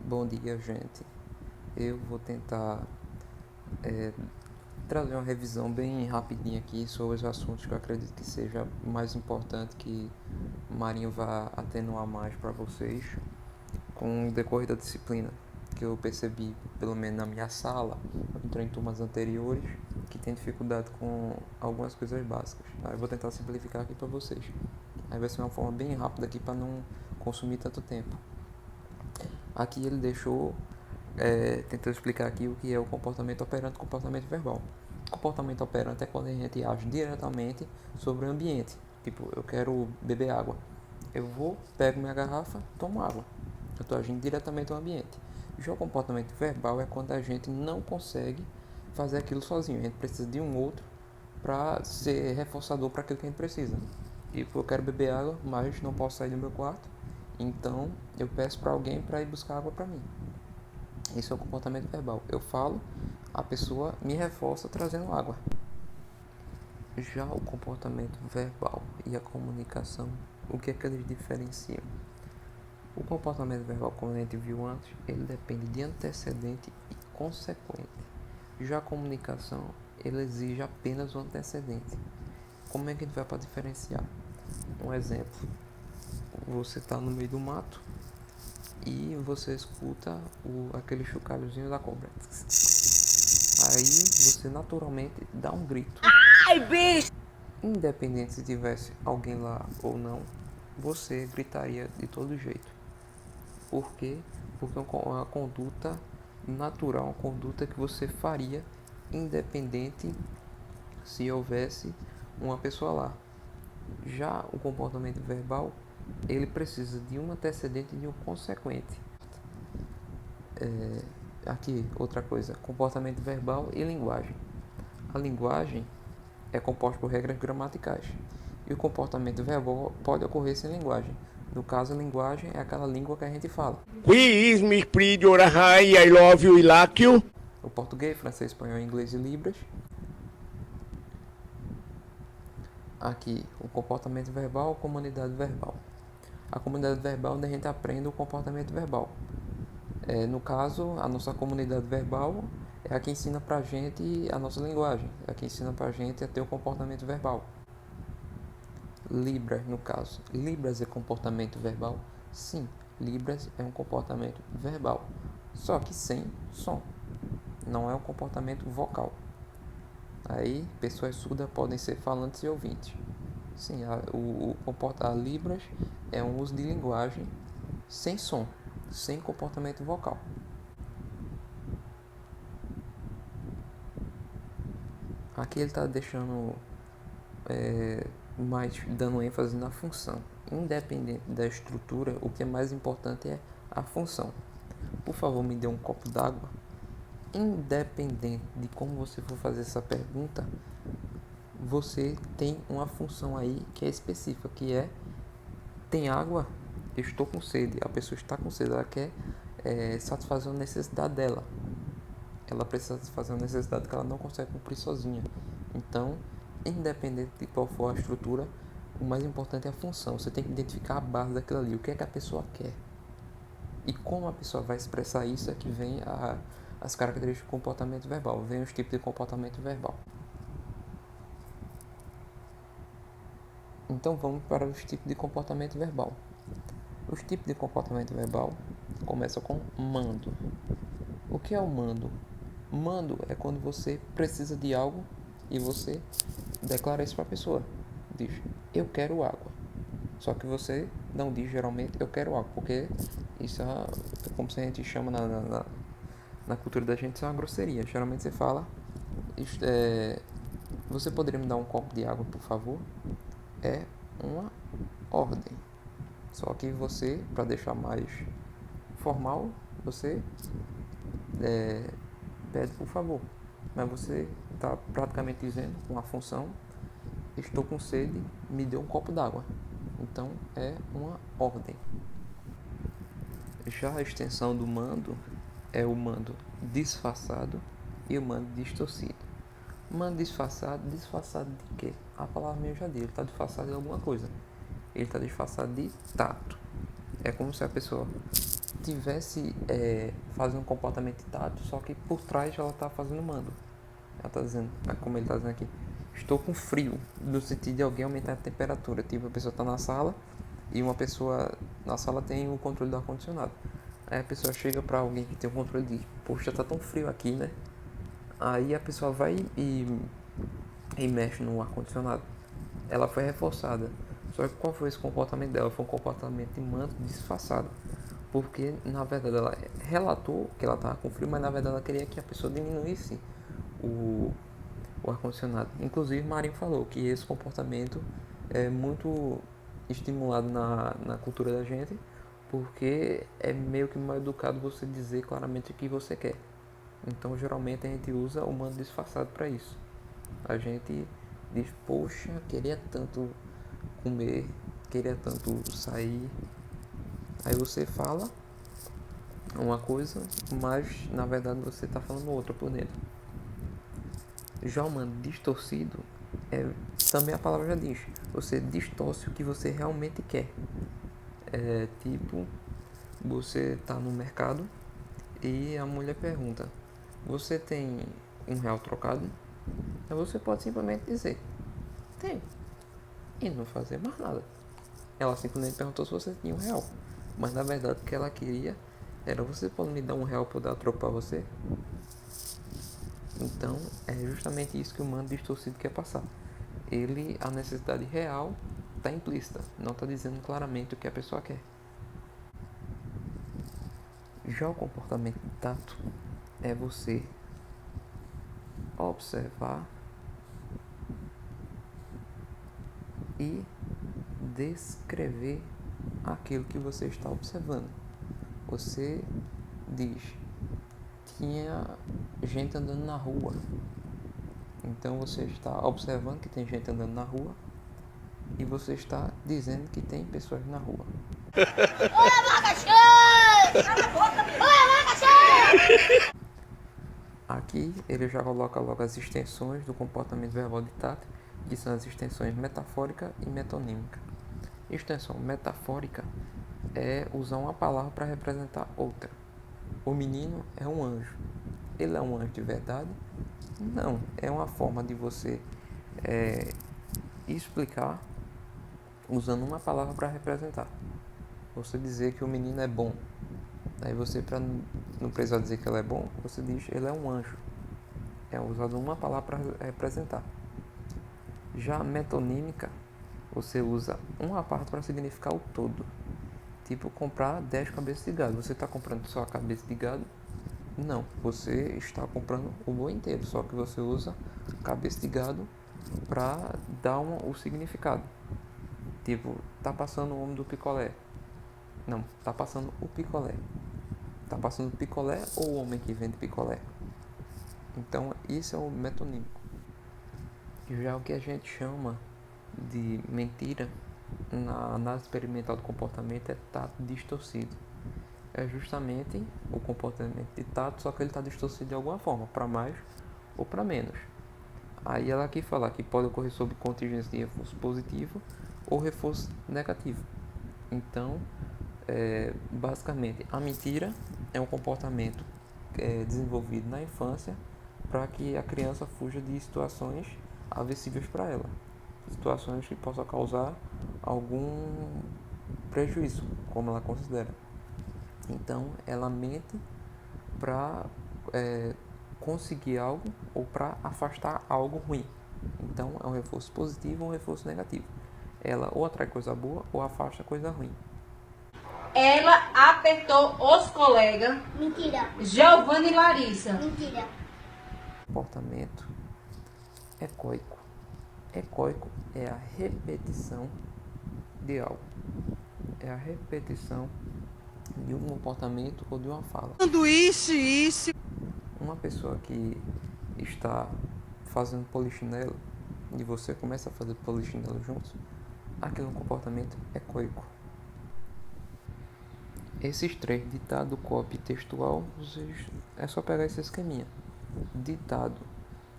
Bom dia, gente. Eu vou tentar trazer uma revisão bem rapidinha aqui sobre os assuntos que eu acredito que seja mais importante que o Marinho vá atenuar mais para vocês com o decorrer da disciplina, que eu percebi, pelo menos na minha sala, eu entrei em turmas anteriores, que tem dificuldade com algumas coisas básicas. Tá? Eu vou tentar simplificar aqui para vocês. Aí vai ser uma forma bem rápida aqui para não consumir tanto tempo. Aqui ele deixou, tentou explicar aqui o que é o comportamento operante e o comportamento verbal. O comportamento operante é quando a gente age diretamente sobre o ambiente. Tipo, eu quero beber água. Eu vou, pego minha garrafa, tomo água. Eu estou agindo diretamente no ambiente. Já o comportamento verbal é quando a gente não consegue fazer aquilo sozinho. A gente precisa de um outro para ser reforçador para aquilo que a gente precisa. Tipo, eu quero beber água, mas não posso sair do meu quarto. Então, eu peço para alguém para ir buscar água para mim. Isso é o comportamento verbal. Eu falo, a pessoa me reforça trazendo água. Já o comportamento verbal e a comunicação, o que é que eles diferenciam? O comportamento verbal, como a gente viu antes, ele depende de antecedente e consequente. Já a comunicação, ele exige apenas o antecedente. Como é que a gente vai para diferenciar? Um exemplo, você está no meio do mato e você escuta aquele chocalhozinho da cobra. Aí você naturalmente dá um grito. Ai, bicho! Independente se tivesse alguém lá ou não, você gritaria de todo jeito. Por quê? Porque é uma conduta natural, uma conduta que você faria independente se houvesse uma pessoa lá. Já o comportamento verbal, ele precisa de um antecedente e de um consequente. Aqui, outra coisa, comportamento verbal e linguagem. A linguagem é composta por regras gramaticais e o comportamento verbal pode ocorrer sem linguagem. No caso, a linguagem é aquela língua que a gente fala. Qui me spread your high, I love you, I like you. O português, francês, espanhol, inglês e libras. Aqui, o comportamento verbal, a comunidade verbal. A comunidade verbal é onde a gente aprende o comportamento verbal. No caso, a nossa comunidade verbal é a que ensina pra gente a nossa linguagem, é a que ensina pra gente a ter o comportamento verbal. Libras, no caso. Libras é comportamento verbal? Sim, Libras é um comportamento verbal, só que sem som. Não é um comportamento vocal. Aí, pessoas surdas podem ser falantes e ouvintes. Sim, a Libras é um uso de linguagem sem som, sem comportamento vocal. Aqui ele está deixando mais dando ênfase na função. Independente da estrutura, o que é mais importante é a função. Por favor, me dê um copo d'água. Independente de como você for fazer essa pergunta, você tem uma função aí que é específica, que é: tem água? Eu estou com sede. A pessoa está com sede, ela quer satisfazer uma necessidade dela. Ela precisa satisfazer uma necessidade que ela não consegue cumprir sozinha. Então, independente de qual for a estrutura, o mais importante é a função. Você tem que identificar a base daquilo ali, o que é que a pessoa quer. E como a pessoa vai expressar isso é que vem as características do comportamento verbal, vem os tipos de comportamento verbal. Então vamos para os tipos de comportamento verbal. Os tipos de comportamento verbal começam com mando. O que é o mando? Mando é quando você precisa de algo e você declara isso para a pessoa. Diz, eu quero água. Só que você não diz geralmente, eu quero água, porque isso é como se a gente chama na cultura da gente, isso é uma grosseria. Geralmente você fala, você poderia me dar um copo de água, por favor? É uma ordem. Só que você, para deixar mais formal, você pede por favor. Mas você está praticamente dizendo com a função: estou com sede, me dê um copo d'água. Então é uma ordem. Já a extensão do mando é o mando disfarçado e o mando distorcido. Mando disfarçado de quê? A palavra mesmo já diz, ele está disfarçado de alguma coisa. Ele está disfarçado de tato. É como se a pessoa tivesse fazendo um comportamento tátil, só que por trás ela tá fazendo mando. Ela tá dizendo, como ele tá dizendo aqui, estou com frio, no sentido de alguém aumentar a temperatura. Tipo, a pessoa tá na sala e uma pessoa na sala tem o controle do ar-condicionado. Aí a pessoa chega pra alguém que tem o controle e diz, poxa, tá tão frio aqui, né? Aí a pessoa vai e mexe no ar-condicionado. Ela foi reforçada. Só que qual foi esse comportamento dela? Foi um comportamento de manto disfarçado. Porque na verdade ela relatou que ela estava com frio, mas na verdade ela queria que a pessoa diminuísse o, o ar-condicionado. Inclusive Marinho falou que esse comportamento é muito estimulado na cultura da gente, porque é meio que mal educado você dizer claramente o que você quer. Então geralmente a gente usa o mando disfarçado para isso. A gente diz, poxa, queria tanto comer, queria tanto sair. Aí você fala uma coisa, mas na verdade você está falando outra por dentro. Já o mando distorcido, também a palavra já diz, você distorce o que você realmente quer. É tipo, você está no mercado e a mulher pergunta, você tem R$ 1 trocado? Aí você pode simplesmente dizer, tem, e não fazer mais nada. Ela simplesmente perguntou se você tinha R$ 1. Mas na verdade o que ela queria era, você pode me dar R$ 1 para eu dar troco para você? Então é justamente isso que o mando distorcido quer passar. A necessidade real está implícita, não está dizendo claramente o que a pessoa quer. Já o comportamento tato é você observar e descrever aquilo que você está observando. Você diz, tinha gente andando na rua. Então você está observando que tem gente andando na rua e você está dizendo que tem pessoas na rua. Aqui ele já coloca logo as extensões do comportamento verbal de tato, que são as extensões metafórica e metonímica. Extensão metafórica é usar uma palavra para representar outra. O menino é um anjo. Ele é um anjo de verdade? Não, é uma forma de você explicar usando uma palavra para representar. Você dizer que o menino é bom. Aí você, para não precisar dizer que ele é bom, você diz ele é um anjo. É usado uma palavra para representar. Já a metonímica, você usa uma parte para significar o todo. Tipo, comprar 10 cabeças de gado. Você está comprando só a cabeça de gado? Não, você está comprando o boi inteiro, só que você usa cabeça de gado para dar o significado. Tipo, tá passando o homem do picolé. Não, tá passando o picolé. Tá passando o picolé ou o homem que vende picolé? Então, isso é o metonímico. Já o que a gente chama de mentira na análise experimental do comportamento é tato distorcido. É justamente o comportamento de tato, só que ele está distorcido de alguma forma, para mais ou para menos. Aí ela aqui fala que pode ocorrer sob contingência de reforço positivo ou reforço negativo. Então, basicamente, a mentira é um comportamento desenvolvido na infância para que a criança fuja de situações aversivas para ela, situações que possam causar algum prejuízo, como ela considera. Então, ela mente para conseguir algo ou para afastar algo ruim. Então, é um reforço positivo ou um reforço negativo. Ela ou atrai coisa boa ou afasta coisa ruim. Ela apertou os colegas. Mentira. Giovanna e Larissa. Mentira. Comportamento ecoico. Ecoico é a repetição de algo. É a repetição de um comportamento ou de uma fala. Isso. Uma pessoa que está fazendo polichinelo e você começa a fazer polichinelo juntos, aquele é um comportamento ecoico. Esses três, ditado, cópia e textual, é só pegar esse esqueminha. Ditado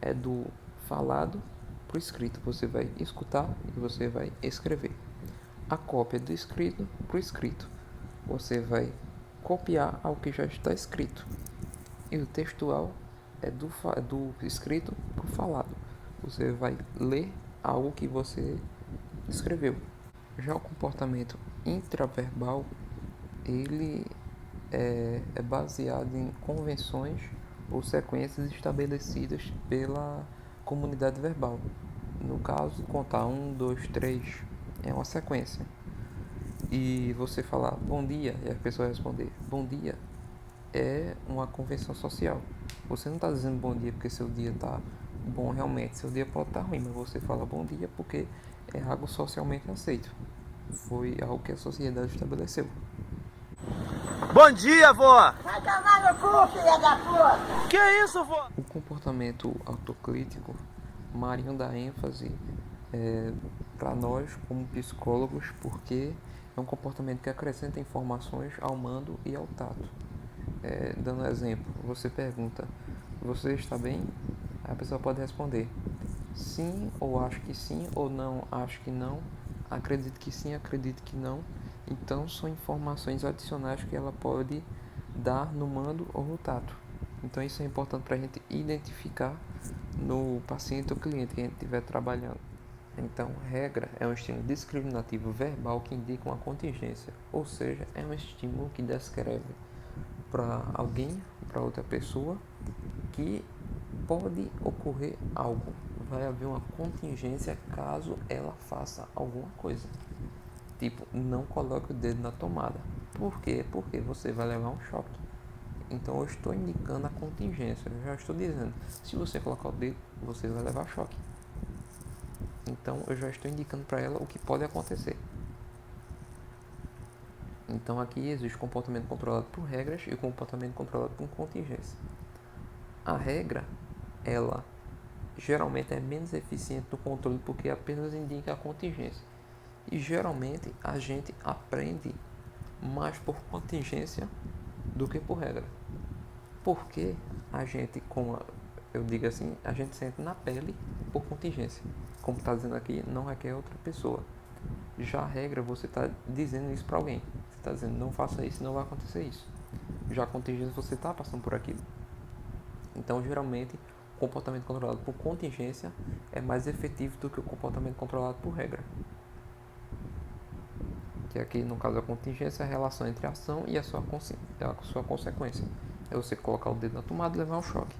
é do falado para o escrito. Você vai escutar e você vai escrever. A cópia é do escrito para o escrito. Você vai copiar algo que já está escrito. E o textual é do escrito para o falado. Você vai ler algo que você escreveu. Já o comportamento intraverbal, ele é baseado em convenções ou sequências estabelecidas pela comunidade verbal. No caso, contar 1, 2, 3 é uma sequência. E você falar bom dia e a pessoa responder bom dia é uma convenção social. Você não está dizendo bom dia porque seu dia está bom realmente, seu dia pode estar ruim, mas você fala bom dia porque é algo socialmente aceito. Foi algo que a sociedade estabeleceu. Bom dia, vó! Vai tomar no cu, filha da puta! Que é isso, vó? O comportamento autocrítico, Marinho dá ênfase para nós como psicólogos, porque é um comportamento que acrescenta informações ao mando e ao tato. Dando um exemplo, você pergunta, você está bem? A pessoa pode responder sim, ou acho que sim, ou não, acho que não, acredito que sim, acredito que não. Então são informações adicionais que ela pode dar no mando ou no tato. Então isso é importante para a gente identificar no paciente ou cliente que a gente estiver trabalhando. Então, regra é um estímulo discriminativo verbal que indica uma contingência, ou seja, é um estímulo que descreve para alguém, para outra pessoa, que pode ocorrer algo. Vai haver uma contingência caso ela faça alguma coisa. Tipo, não coloque o dedo na tomada. Por quê? Porque você vai levar um choque. Então eu estou indicando a contingência. Eu já estou dizendo, se você colocar o dedo, você vai levar choque. Então eu já estou indicando para ela o que pode acontecer. Então aqui existe comportamento controlado por regras e comportamento controlado por contingência. A regra, ela geralmente é menos eficiente no controle porque apenas indica a contingência. E geralmente a gente aprende mais por contingência do que por regra. Porque a gente, como eu digo assim, a gente sente na pele por contingência. Como está dizendo aqui, não requer outra pessoa. Já a regra, você está dizendo isso para alguém. Você está dizendo, não faça isso, não vai acontecer isso. Já a contingência, você está passando por aquilo. Então, geralmente, o comportamento controlado por contingência é mais efetivo do que o comportamento controlado por regra. Que aqui, no caso, a contingência é a relação entre a ação e a sua consequência. É você colocar o dedo na tomada e levar um choque.